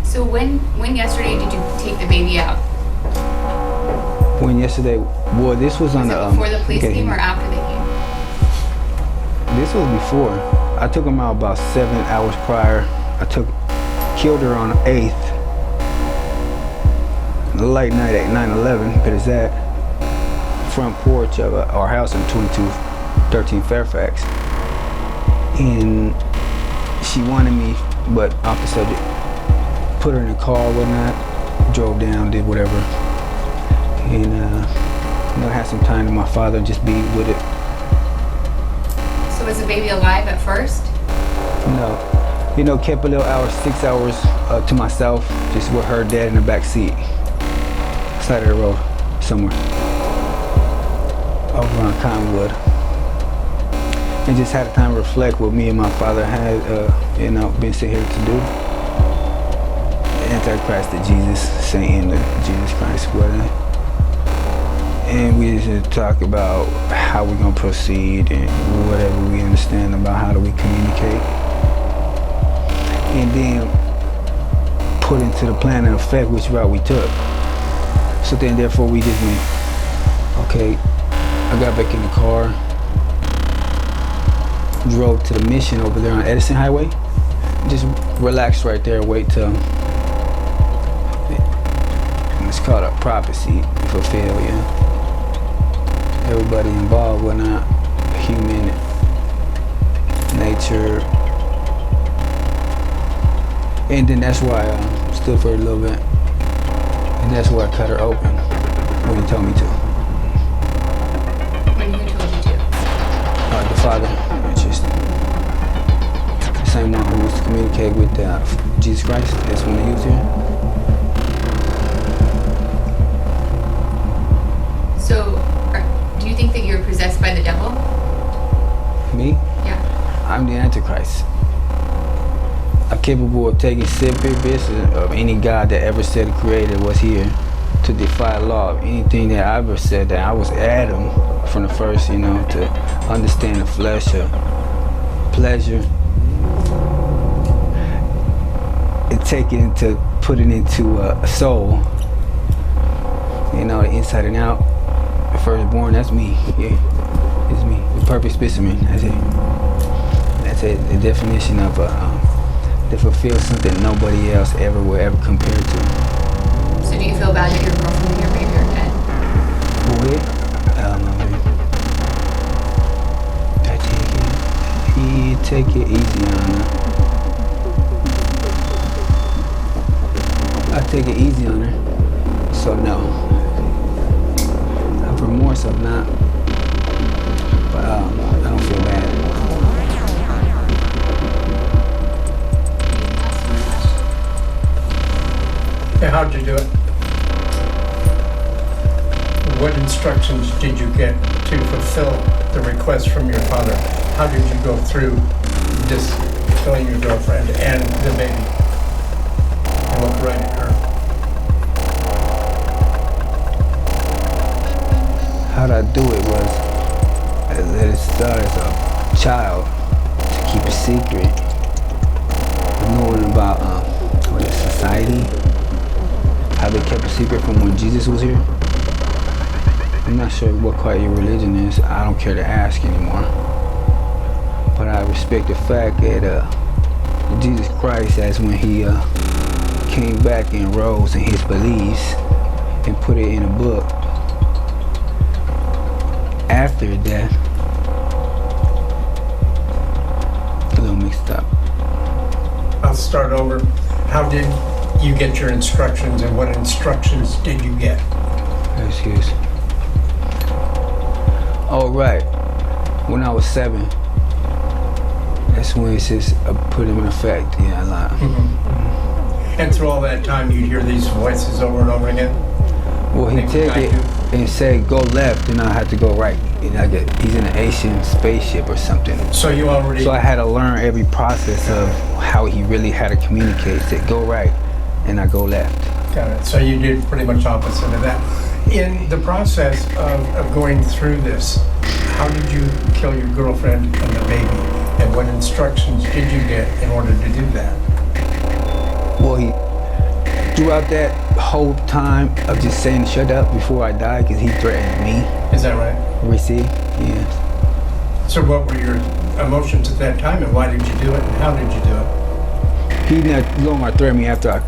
So when yesterday did you take the baby out? When yesterday, well, this was on Was the it before the police came or after they came? This was before. I took him out about 7 hours prior. Killed her on the 8th. Late night at 9/11, but it's at front porch of our house in 2213 Fairfax. And she wanted me, but off the subject, put her in the car, whatnot, drove down, did whatever. And had some time to my father, just be with it. So was the baby alive at first? No. Kept a little hour, 6 hours to myself, just with her dad in the back seat. Side of the road, somewhere. Over on Cottonwood. And just had time to reflect what me and my father had, been sent here to do. Antichrist to Jesus, Satan to Jesus Christ, whatever. And we just talk about how we're gonna proceed and whatever we understand about how do we communicate. And then put into the plan and effect which route we took. So then therefore we just went, okay, I got back in the car, drove to the mission over there on Edison Highway, just relaxed right there, wait till it's called a prophecy fulfill, Everybody involved, whatnot, human nature. And then that's why I stood for a little bit. And that's why I cut her open when he told me to. When who told you to? The Father, just the same one who was to communicate with Jesus Christ. That's when he was here. So, do you think that you're possessed by the devil? Me? Yeah. I'm the Antichrist. I'm capable of taking business of any God that ever said the Creator was here to defy law of anything that I ever said, that I was Adam from the first, to understand the flesh or pleasure. And take it into, put it into a soul, the inside and out. The firstborn, that's me, it's me, the perfect specimen, that's it. That's it, the definition of to fulfill something nobody else ever will ever compare to. So do you feel bad that your girlfriend and your baby are dead? Boy, take it easy on her. I take it easy on her, so no. I have remorse of not, but I don't feel bad. Yeah, how'd you do it? What instructions did you get to fulfill the request from your father? How did you go through this, killing your girlfriend and the baby? And what right it her? How'd I do it was, I let it start as a child to keep a secret, knowing about society, how they kept a secret from when Jesus was here. I'm not sure what quite your religion is. I don't care to ask anymore. But I respect the fact that Jesus Christ, as when he came back and rose in his beliefs and put it in a book. After death, a little mixed up. I'll start over. How did you get your instructions and what instructions did you get? Excuse. Oh, right. When I was 7, that's when it says put him in effect. Yeah, I lied. Mm-hmm. And through all that time, you'd hear these voices over and over again? Well, he take it and say go left, and I had to go right. He's in an Asian spaceship or something. So you already... So I had to learn every process of how he really had to communicate. Say go right, and I go left. Got it. So you did pretty much opposite of that. In the process of going through this, how did you kill your girlfriend and the baby? And what instructions did you get in order to do that? Well, throughout that whole time of just saying shut up before I die, because he threatened me. Is that right? We see, yes. So what were your emotions at that time, and why did you do it, and how did you do it? He not longer threatened me after I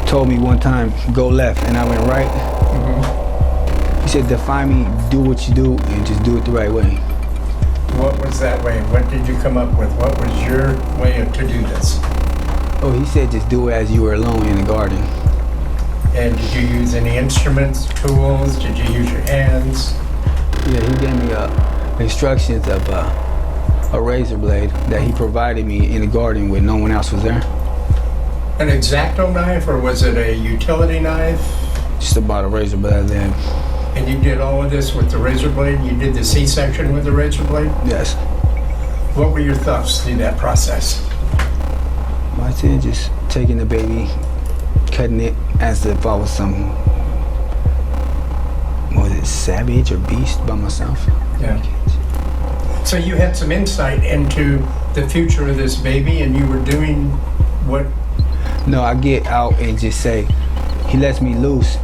told me one time, go left, and I went right. Mm-hmm. He said, defy me, do what you do, and just do it the right way. What was that way? What did you come up with? What was your way to do this? Oh, he said just do it as you were alone in the garden. And did you use any instruments, tools? Did you use your hands? Yeah, he gave me instructions of a razor blade that he provided me in the garden when no one else was there. An X-Acto knife, or was it a utility knife? Just about a razor blade then. And you did all of this with the razor blade? You did the C-section with the razor blade? Yes. What were your thoughts through that process? I said just taking the baby, cutting it as if I was some, what was it, savage or beast by myself. Yeah. So you had some insight into the future of this baby, and you were doing what? No, I get out and just say, he lets me loose.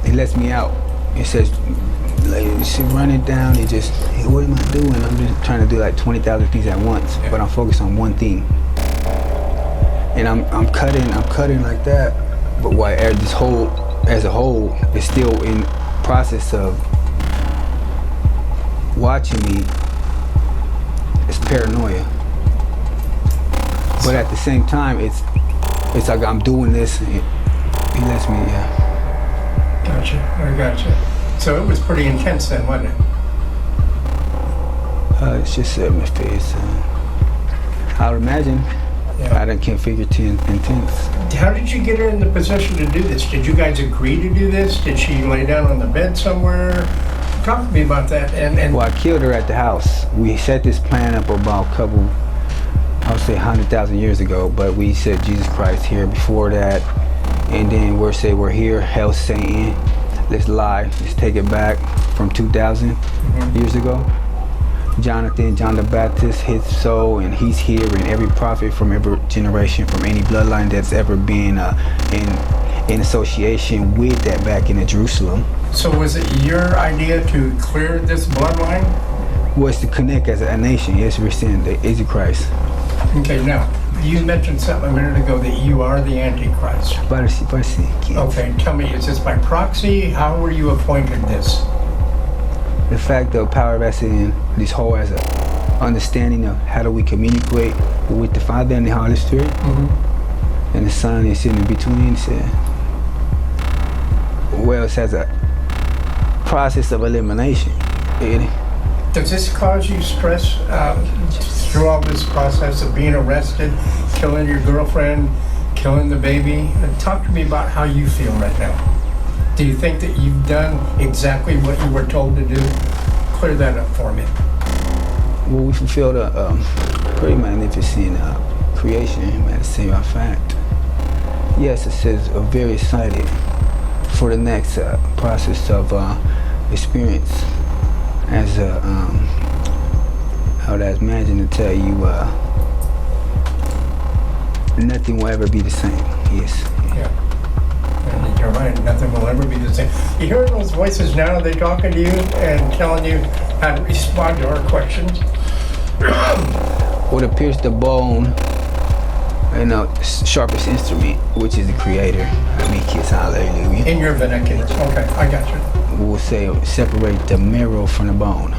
He lets me out. He says, like, she running down. He just, hey, what am I doing? I'm just trying to do like 20,000 things at once, but I'm focused on one thing. And I'm cutting like that. But why this whole, as a whole, is still in process of watching me. It's paranoia. But at the same time, it's like I'm doing this. And he lets me, yeah. Gotcha. I gotcha. So it was pretty intense then, wasn't it? It's just my face. I would imagine. Yeah. I can't figure intense. How did you get her in the position to do this? Did you guys agree to do this? Did she lay down on the bed somewhere? Talk to me about that. And Well, I killed her at the house. We set this plan up about a couple, I would say 100,000 years ago, but we said Jesus Christ here before that. And then we're here, hell Satan. Let's lie, let's take it back from 2,000 years ago. John the Baptist, his soul, and he's here, and every prophet from every generation, from any bloodline that's ever been in association with that back in Jerusalem. So was it your idea to clear this bloodline? Was to connect as a nation. Yes, we're saying the is Christ. Okay, now, you mentioned something a minute ago that you are the Antichrist. Okay, tell me, is this by proxy? How were you appointed this? The fact of power vested in this whole as a understanding of how do we communicate with the Father and the Holy Spirit, and the Son is sitting in between. So, well, it's as a process of elimination. Does this cause you stress through all this process of being arrested, killing your girlfriend, killing the baby? Talk to me about how you feel right now. Do you think that you've done exactly what you were told to do? Clear that up for me. Well, we fulfilled a pretty magnificent creation, at the same fact. Yes, it says very excited for the next process of experience. As I would imagine to tell you, nothing will ever be the same. Yes. Yeah. And you're right, nothing will ever be the same. You hear those voices now? Are they talking to you and telling you how to respond to our questions? What appears the bone, sharpest instrument, which is the Creator. I mean, kids, hallelujah. In your vernacular. Okay, I got you. We'll say separate the marrow from the bone.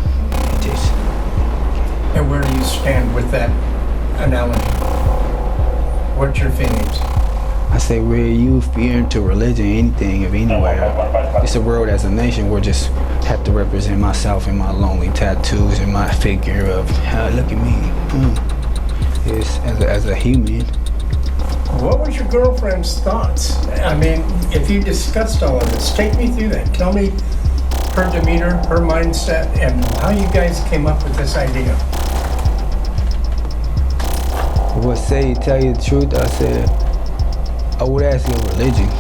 Just. And where do you stand with that analogy? What's your feelings? I say we're youth, you're into religion, anything of anywhere. It's a world as a nation where just have to represent myself and my lonely tattoos and my figure of, look at me. It's as a human. What was your girlfriend's thoughts? I mean, if you discussed all of this, take me through that. Tell me her demeanor, her mindset, and how you guys came up with this idea. Well, tell you the truth, I said, I would ask your religion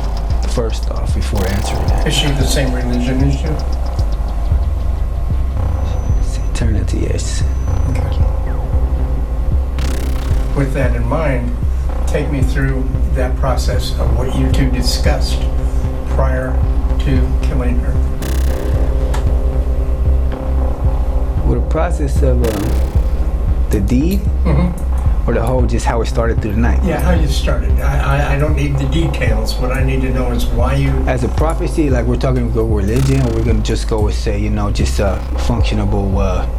first off before answering that. Is she the same religion as you? It's eternity, yes. Okay. With that in mind, take me through that process of what you two discussed prior to killing her? Well, the process of the deed, Mm-hmm. or the whole, just how it started through the night. Yeah, how you started. I don't need the details. What I need to know is why you... As a prophecy, like we're talking go religion, or we're gonna just go and say, just a functionable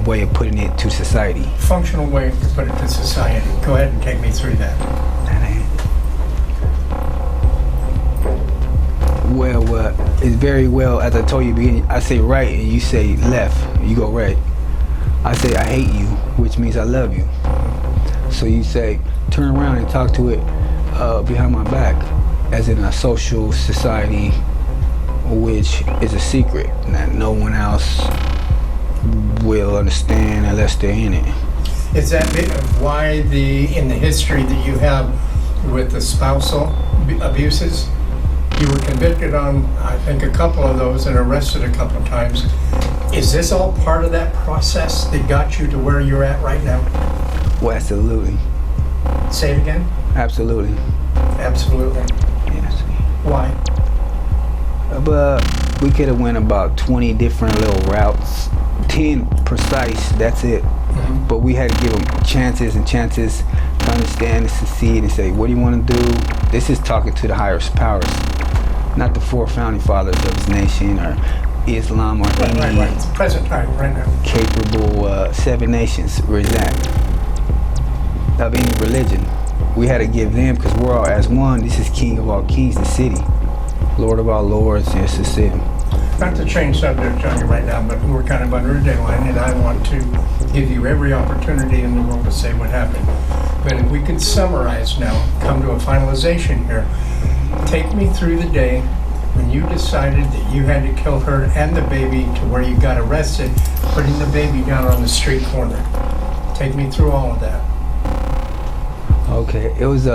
way of putting it to society. Functional way to put it to society. Go ahead and take me through that. Well, it's very well, as I told you at the beginning, I say right and you say left, you go right. I say I hate you, which means I love you. So you say, turn around and talk to it behind my back, as in a social society, which is a secret that no one else will understand unless they're in it. Is that why in the history that you have with the spousal abuses, you were convicted on, I think, a couple of those and arrested a couple of times. Is this all part of that process that got you to where you're at right now? Well, absolutely. Say it again? Absolutely. Absolutely. Yes. Why? But we could have went about 20 different little routes, 10 precise, that's it. Mm-hmm. But we had to give them chances and chances to understand and succeed and say, what do you want to do? This is talking to the higher powers, not the 4 founding fathers of this nation or Islam or any Right. It's present time, right now. capable 7 nations where it's at, of any religion. We had to give them, because we're all as one. This is King of all kings, the city. Lord of all lords, and it's the city. Not to change subject on you right now, but we're kind of under a deadline, and I want to give you every opportunity in the world to say what happened. But if we could summarize now, come to a finalization here, take me through the day when you decided that you had to kill her and the baby to where you got arrested, putting the baby down on the street corner. Take me through all of that. Okay, it was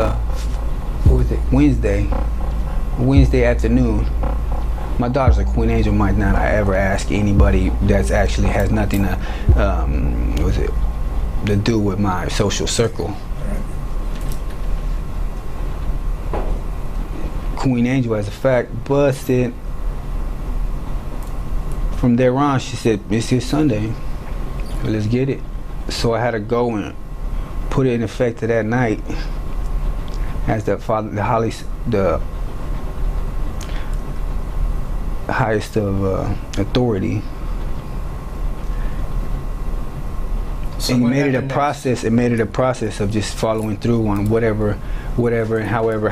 Wednesday afternoon. My daughter's a Queen Angel, might not I ever ask anybody that's actually has nothing to do with my social circle. Queen Angel, as a fact, busted. From there on, she said, it's your Sunday, well, let's get it. So I had to go and put it in effect that night as the highest of authority. So And what it made it a happened next? process. It made it a process of just following through on whatever and however